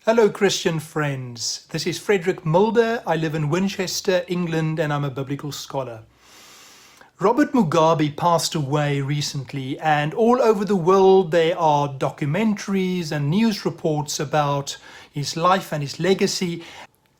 Hello, Christian friends. This is Frederick Mulder. I live in Winchester, England, and I'm a biblical scholar. Robert Mugabe passed away recently, and all over the world there are documentaries and news reports about his life and his legacy.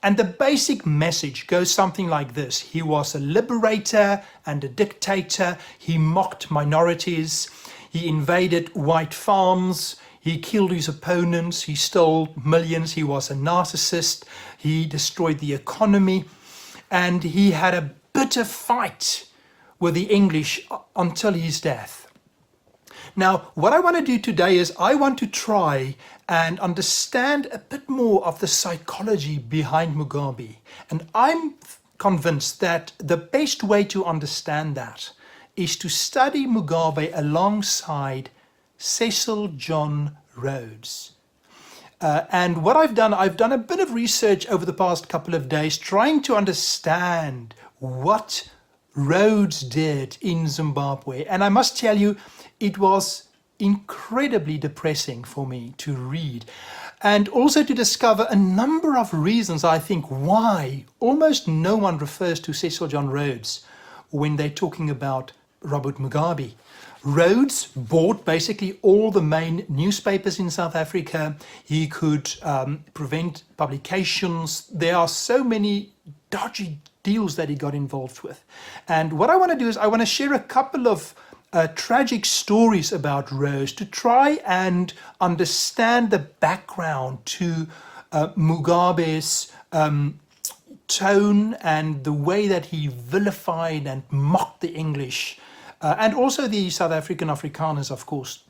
And the basic message goes something like this. He was a liberator and a dictator. He mocked minorities. He invaded white farms. He killed his opponents. He stole millions. He was a narcissist. He destroyed the economy. And he had a bitter fight with the English until his death. Now, what I want to do today is I want to try and understand a bit more of the psychology behind Mugabe. And I'm convinced that the best way to understand that is to study Mugabe alongside Cecil John Rhodes. And what I've done a bit of research over the past couple of days trying to understand what Rhodes did in Zimbabwe. And I must tell you, it was incredibly depressing for me to read and also to discover a number of reasons, I think, why almost no one refers to Cecil John Rhodes when they're talking about Robert Mugabe. Rhodes bought basically all the main newspapers in South Africa. He could prevent publications. There are so many dodgy deals that he got involved with. And what I want to do is I want to share a couple of tragic stories about Rhodes to try and understand the background to Mugabe's tone and the way that he vilified and mocked the English and also the South African Afrikaners, of course.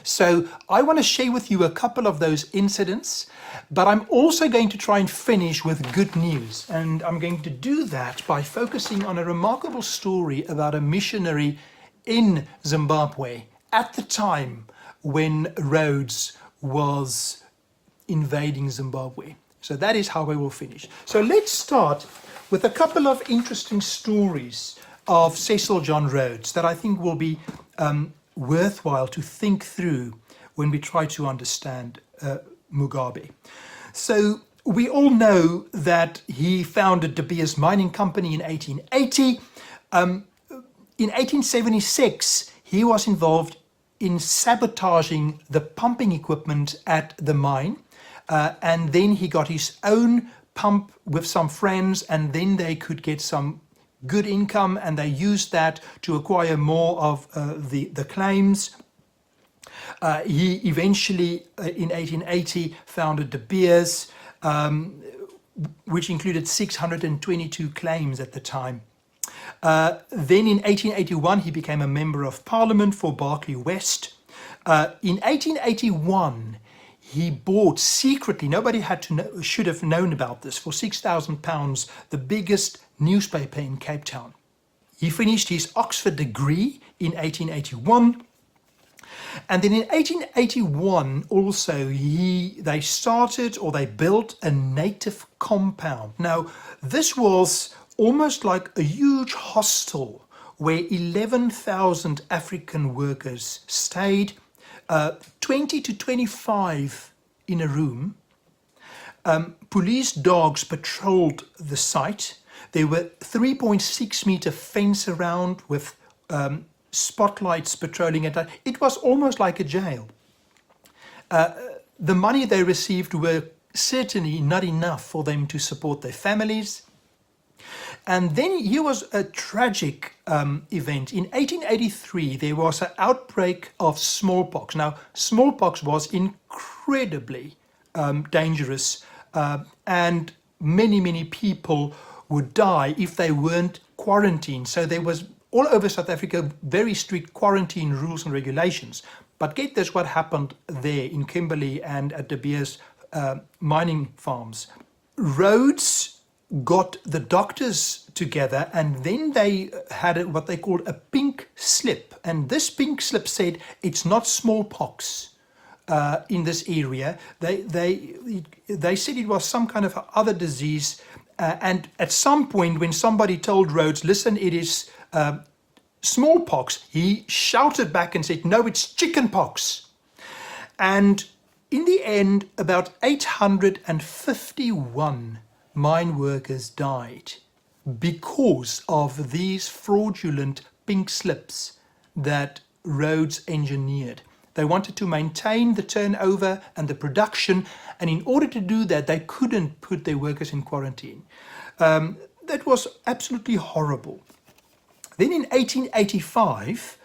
So I want to share with you a couple of those incidents, but I'm also going to try and finish with good news. And I'm going to do that by focusing on a remarkable story about a missionary in Zimbabwe at the time when Rhodes was invading Zimbabwe. So that is how I will finish. So let's start with a couple of interesting stories of Cecil John Rhodes that I think will be worthwhile to think through when we try to understand Mugabe. So we all know that he founded De Beers Mining Company in 1880. In 1876, he was involved in sabotaging the pumping equipment at the mine. And then he got his own pump with some friends, and then they could get some good income, and they used that to acquire more of the claims. He eventually, in 1880, founded De Beers, which included 622 claims at the time. Then in 1881, he became a member of Parliament for Berkeley West. In 1881, he bought secretly, nobody had to know, should have known about this, for £6,000, the biggest newspaper in Cape Town. He finished his Oxford degree in 1881. And then in 1881 also they built a native compound. Now this was almost like a huge hostel where 11,000 African workers stayed, 20 to 25 in a room. Police dogs patrolled the site. There were 3.6 meter fence around with spotlights patrolling it. It was almost like a jail. The money they received were certainly not enough for them to support their families. And then here was a tragic event. In 1883, there was an outbreak of smallpox. Now, smallpox was incredibly dangerous, and many people would die if they weren't quarantined. So there was, all over South Africa, very strict quarantine rules and regulations. But get this, what happened there in Kimberley and at De Beers mining farms. Rhodes got the doctors together, and then they had what they called a pink slip. And this pink slip said it's not smallpox in this area. They said it was some kind of other disease. And at some point, when somebody told Rhodes, listen, it is smallpox, he shouted back and said, no, it's chickenpox. And In the end, about 851 mine workers died because of these fraudulent pink slips that Rhodes engineered. They wanted to maintain the turnover and the production, and in order to do that, they couldn't put their workers in quarantine. That was absolutely horrible. Then in 1885,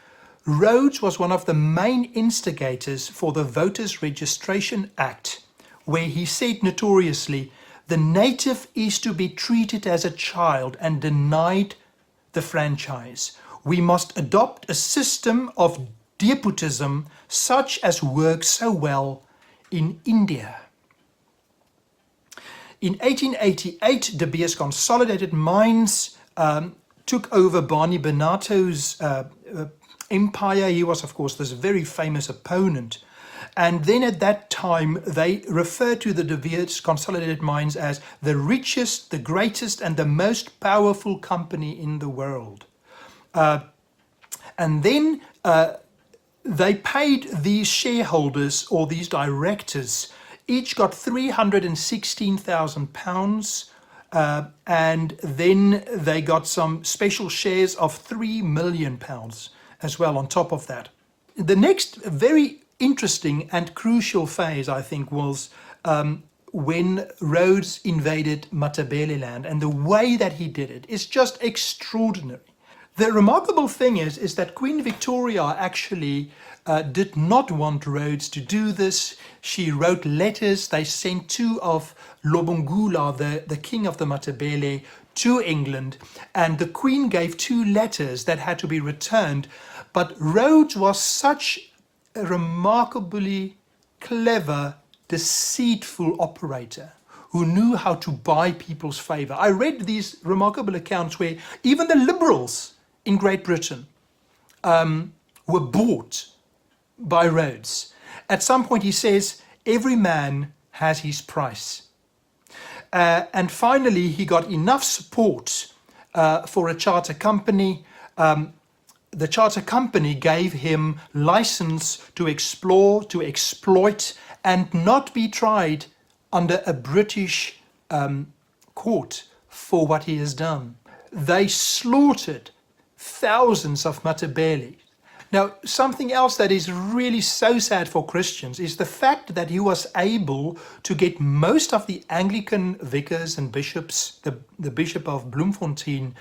Rhodes was one of the main instigators for the Voters Registration Act, where he said notoriously, the native is to be treated as a child and denied the franchise. We must adopt a system of despotism such as works so well in India. In 1888, De Beers Consolidated Mines took over Barney Benato's empire. He was, of course, this very famous opponent. And then at that time, they referred to the De Beers Consolidated Mines as the richest, the greatest, and the most powerful company in the world. And then they paid these shareholders or these directors, each got £316,000, and then they got some special shares of £3 million as well on top of that. The next very interesting and crucial phase, I think, was when Rhodes invaded Matabeleland, and the way that he did it is just extraordinary. The remarkable thing is that Queen Victoria actually did not want Rhodes to do this. She wrote letters. They sent two of Lobongula, the king of the Matabele, to England, and the Queen gave two letters that had to be returned. But Rhodes was such a remarkably clever, deceitful operator who knew how to buy people's favor. I read these remarkable accounts where even the liberals in Great Britain were bought by Rhodes. At some point he says, every man has his price. And finally he got enough support for a charter company. The charter company gave him license to explore, to exploit, and not be tried under a British court for what he has done. They slaughtered thousands of Matabele. Now, something else that is really so sad for Christians is the fact that he was able to get most of the Anglican vicars and bishops, the Bishop of Bloemfontein,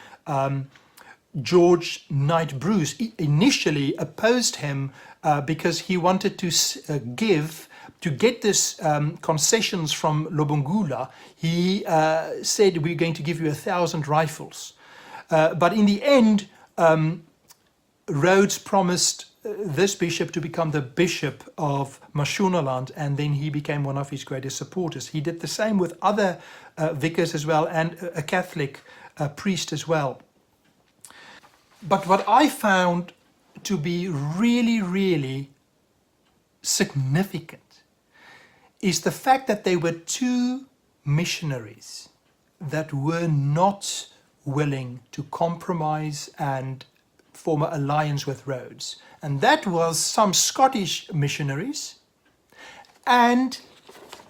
George Knight Bruce, initially opposed him because he wanted to get this concessions from Lobongula. He said, we're going to give you 1,000 rifles. But in the end, Rhodes promised this bishop to become the bishop of Mashonaland, and then he became one of his greatest supporters. He did the same with other vicars as well, and a Catholic priest as well. But what I found to be really, really significant is the fact that there were two missionaries that were not willing to compromise and form an alliance with Rhodes. And that was some Scottish missionaries and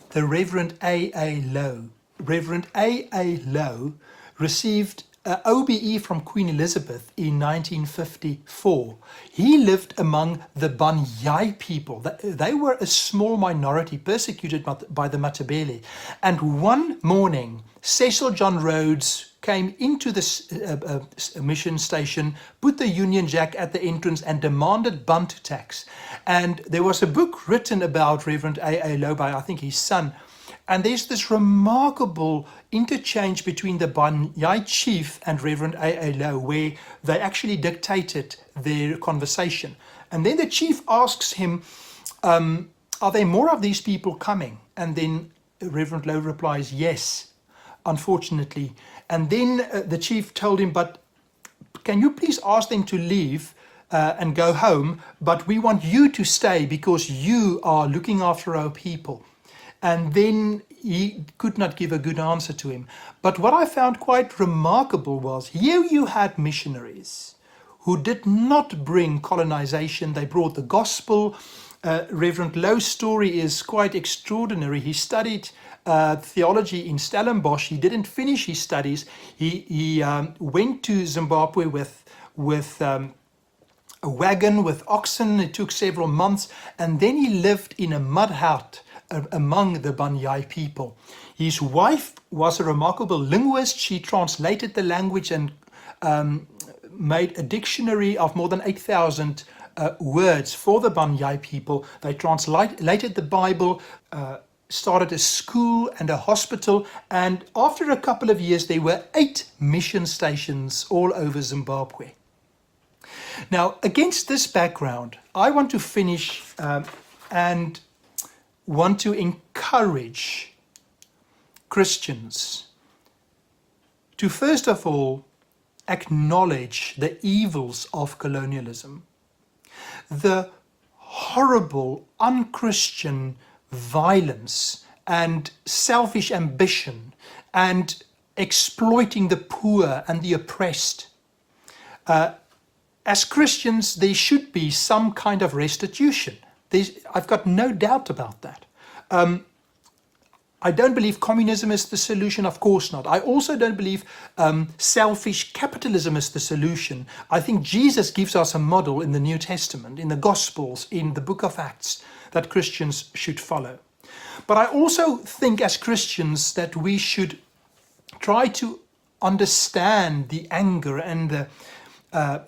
the Reverend A.A. Lowe. Reverend A.A. Lowe received OBE from Queen Elizabeth in 1954. He lived among the Banyai people. They were a small minority persecuted by the Matabele. And one morning, Cecil John Rhodes came into this mission station, put the Union Jack at the entrance and demanded bunt tax. And there was a book written about Reverend A.A. Lowe by, I think, his son. And there's this remarkable interchange between the Banyai chief and Reverend A.A. Lowe, where they actually dictated their conversation. And then the chief asks him, are there more of these people coming? And then Reverend Lowe replies, yes, unfortunately. And then the chief told him, but can you please ask them to leave and go home? But we want you to stay because you are looking after our people. And then he could not give a good answer to him. But what I found quite remarkable was here you had missionaries who did not bring colonization. They brought the gospel. Reverend Lowe's story is quite extraordinary. He studied theology in Stellenbosch. He didn't finish his studies. He went to Zimbabwe with a wagon with oxen. It took several months, and then he lived in a mud hut among the Banyai people. His wife was a remarkable linguist. She translated the language and made a dictionary of more than 8,000 words for the Banyai people. They translated the Bible, started a school and a hospital, and after a couple of years there were 8 mission stations all over Zimbabwe. Now, against this background, I want to finish and want to encourage Christians to first of all acknowledge the evils of colonialism, the horrible, unchristian violence and selfish ambition and exploiting the poor and the oppressed. As Christians, there should be some kind of restitution. I've got no doubt about that. I don't believe communism is the solution, of course not. I also don't believe selfish capitalism is the solution. I think Jesus gives us a model in the New Testament, in the Gospels, in the book of Acts, that Christians should follow. But I also think as Christians that we should try to understand the anger and the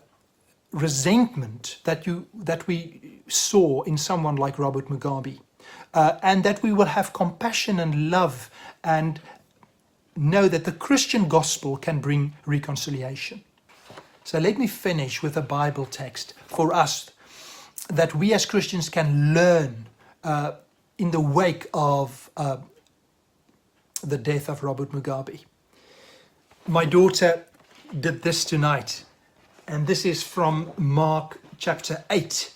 resentment that we saw in someone like Robert Mugabe. And that we will have compassion and love and know that the Christian gospel can bring reconciliation. So let me finish with a Bible text for us that we as Christians can learn in the wake of the death of Robert Mugabe. My daughter did this tonight, and this is from Mark chapter 8.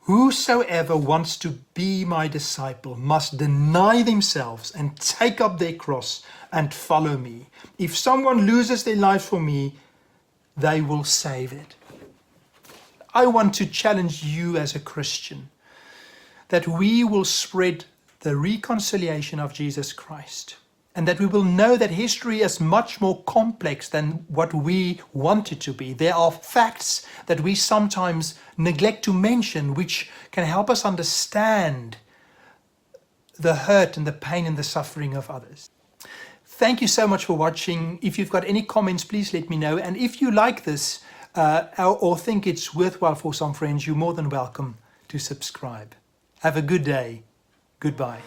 Whosoever wants to be my disciple must deny themselves and take up their cross and follow me. If someone loses their life for me, they will save it. I want to challenge you as a Christian that we will spread the reconciliation of Jesus Christ, and that we will know that history is much more complex than what we want it to be. There are facts that we sometimes neglect to mention which can help us understand the hurt and the pain and the suffering of others. Thank you so much for watching. If you've got any comments, please let me know. And if you like this or think it's worthwhile for some friends, you're more than welcome to subscribe. Have a good day. Goodbye.